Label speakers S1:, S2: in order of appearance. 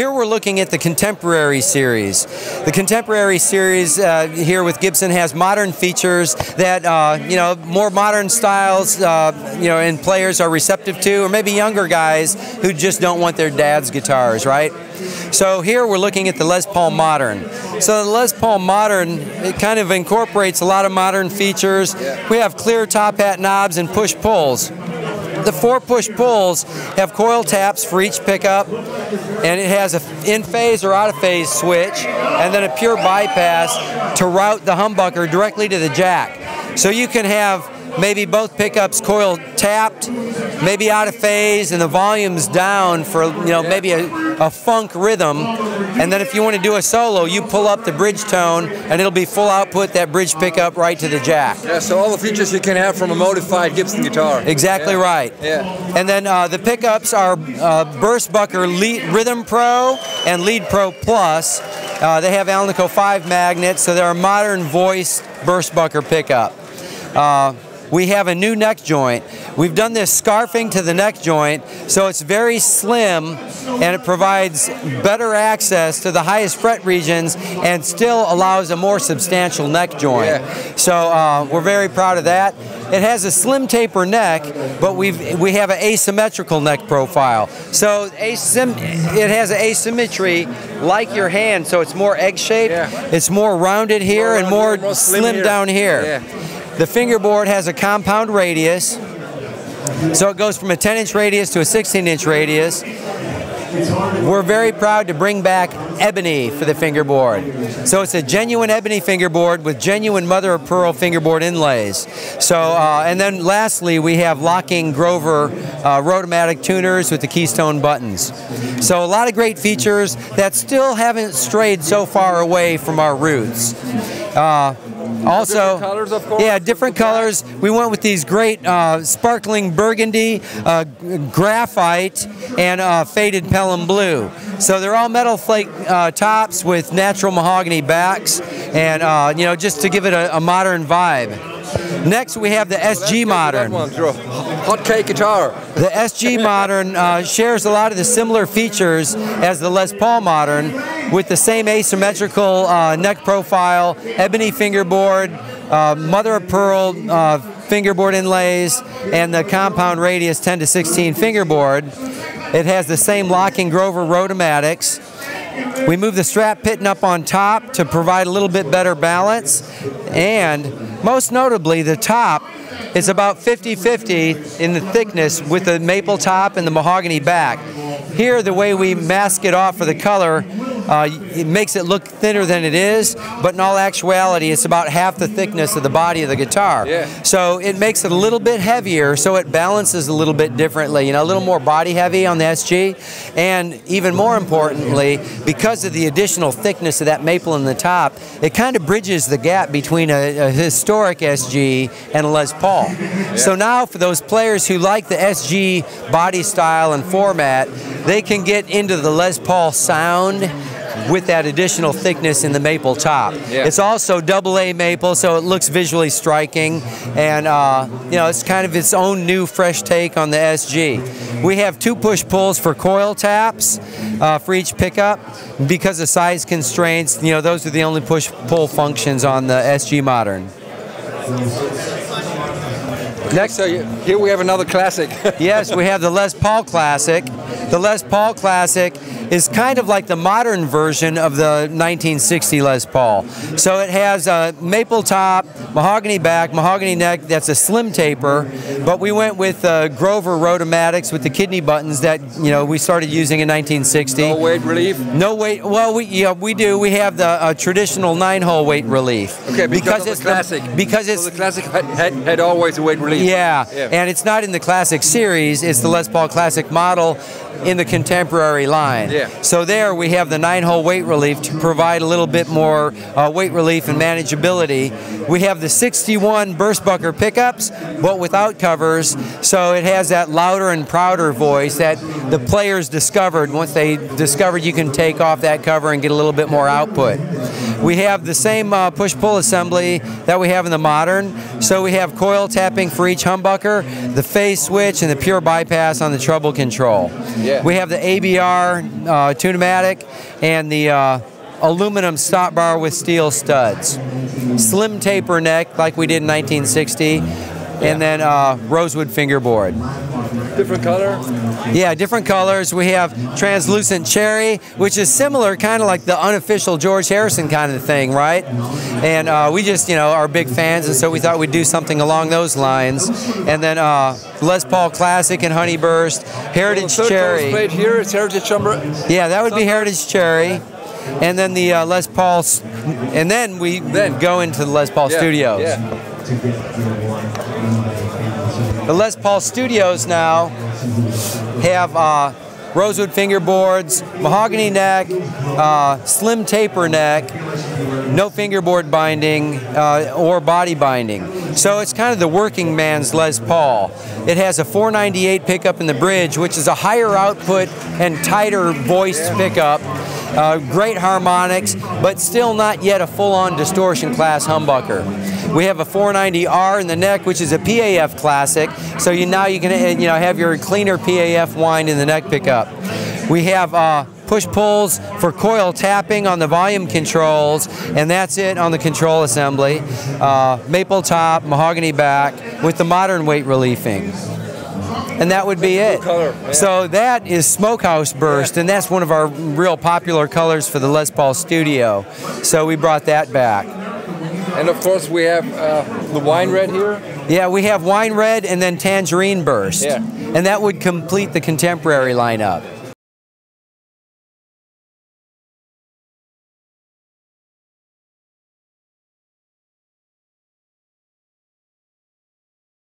S1: Here we're looking at the Contemporary Series. The Contemporary Series here with Gibson has modern features that you know, more modern styles you know, and players are receptive to, or maybe younger guys who just don't want their dad's guitars, right? So here we're looking at the Les Paul Modern. So the Les Paul Modern, it kind of incorporates a lot of modern features. We have clear top hat knobs and push-pulls. The 4 push-pulls have coil taps for each pickup, and it has a in-phase or out-of-phase switch, and then a pure bypass to route the humbucker directly to the jack. So you can have maybe both pickups coil tapped, maybe out of phase, and the volume's down for, you know, maybe a funk rhythm. And then if you want to do a solo, you pull up the bridge tone, and it'll be full output, that bridge pickup right to the jack.
S2: Yeah, so all the features you can have from a modified Gibson guitar.
S1: Exactly right.
S2: Yeah.
S1: And then the pickups are Burstbucker Rhythm Pro and Lead Pro Plus. They have Alnico 5 magnets, so they're a modern voiced Burstbucker pickup. We have a new neck joint. We've done this scarfing to the neck joint, so it's very slim and it provides better access to the highest fret regions and still allows a more substantial neck joint. Yeah. So we're very proud of that. It has a slim taper neck, but we have an asymmetrical neck profile. So it has an asymmetry like your hand, so it's more egg-shaped. Yeah. It's more rounded here and more slim down here. Yeah. The fingerboard has a compound radius, so it goes from a 10-inch radius to a 16-inch radius. We're very proud to bring back ebony for the fingerboard. So it's a genuine ebony fingerboard with genuine mother-of-pearl fingerboard inlays. So, and then lastly, we have locking Grover Rotomatic tuners with the keystone buttons. So a lot of great features that still haven't strayed so far away from our roots. Also,
S2: different colors, of course.
S1: Yeah, different colors. We went with these great sparkling burgundy, graphite, and faded Pelham blue. So they're all metal flake tops with natural mahogany backs, and you know, just to give it a modern vibe. Next, we have the SG Modern.
S2: Hot cake guitar.
S1: The SG Modern shares a lot of the similar features as the Les Paul Modern, with the same asymmetrical neck profile, ebony fingerboard, mother-of-pearl fingerboard inlays, and the compound radius 10 to 16 fingerboard. It has the same locking Grover Rotomatics. We move the strap pitton up on top to provide a little bit better balance, and most notably, the top is about 50-50 in the thickness with the maple top and the mahogany back. Here, the way we mask it off for the color, it makes it look thinner than it is, but in all actuality, it's about half the thickness of the body of the guitar. Yeah. So it makes it a little bit heavier, so it balances a little bit differently, you know, a little more body heavy on the SG, and even more importantly, because of the additional thickness of that maple in the top, it kind of bridges the gap between a historic SG and a Les Paul. Yeah. So now for those players who like the SG body style and format, they can get into the Les Paul sound with that additional thickness in the maple top. Yeah. It's also AA maple, so it looks visually striking, and you know, it's kind of its own new fresh take on the SG. We have 2 push-pulls for coil taps for each pickup. Because of size constraints, you know, those are the only push-pull functions on the SG Modern.
S2: Next, so here we have another classic.
S1: Yes, we have the Les Paul Classic. The Les Paul Classic is kind of like the modern version of the 1960 Les Paul. So it has a maple top, mahogany back, mahogany neck. That's a slim taper, but we went with Grover Rotomatics with the kidney buttons that, you know, we started using in 1960.
S2: No weight relief?
S1: No weight. Well, we do. We have the traditional 9-hole weight relief.
S2: Okay, because it's the classic. Because it's so the classic had always a weight relief.
S1: Yeah, and it's not in the Classic series. It's the Les Paul Classic model in the Contemporary line. Yeah. So there we have the 9-hole weight relief to provide a little bit more weight relief and manageability. We have the 61 Burstbucker pickups, but without covers, so it has that louder and prouder voice that the players discovered once they discovered you can take off that cover and get a little bit more output. We have the same push-pull assembly that we have in the modern. So we have coil tapping for each humbucker, the phase switch, and the pure bypass on the treble control.
S2: Yeah.
S1: We have the ABR tune-o-matic and the aluminum stop bar with steel studs. Slim taper neck like we did in 1960, and then rosewood fingerboard.
S2: Different color?
S1: Yeah, different colors. We have translucent cherry, which is similar, kind of like the unofficial George Harrison kind of thing, right? And we just, are big fans, and so we thought we'd do something along those lines. And then Les Paul Classic and Honeyburst, Heritage Cherry.
S2: Right here is Heritage Umber.
S1: Yeah, that would be Heritage Cherry. And then the Les Paul, and then we go into the Les Paul Studios.
S2: Yeah.
S1: The Les Paul Studios now have rosewood fingerboards, mahogany neck, slim taper neck, no fingerboard binding or body binding. So it's kind of the working man's Les Paul. It has a 498 pickup in the bridge, which is a higher output and tighter voiced pickup. Great harmonics, but still not yet a full-on distortion class humbucker. We have a 490R in the neck, which is a PAF classic, so now you can have your cleaner PAF wind in the neck pickup. We have push-pulls for coil tapping on the volume controls, and that's it on the control assembly. Maple top, mahogany back, with the modern weight reliefing. And that would be it. So that is Smokehouse Burst, and that's one of our real popular colors for the Les Paul Studio. So we brought that back.
S2: And of course we have the wine red here.
S1: Yeah, we have wine red and then tangerine burst.
S2: Yeah.
S1: And that would complete the Contemporary lineup.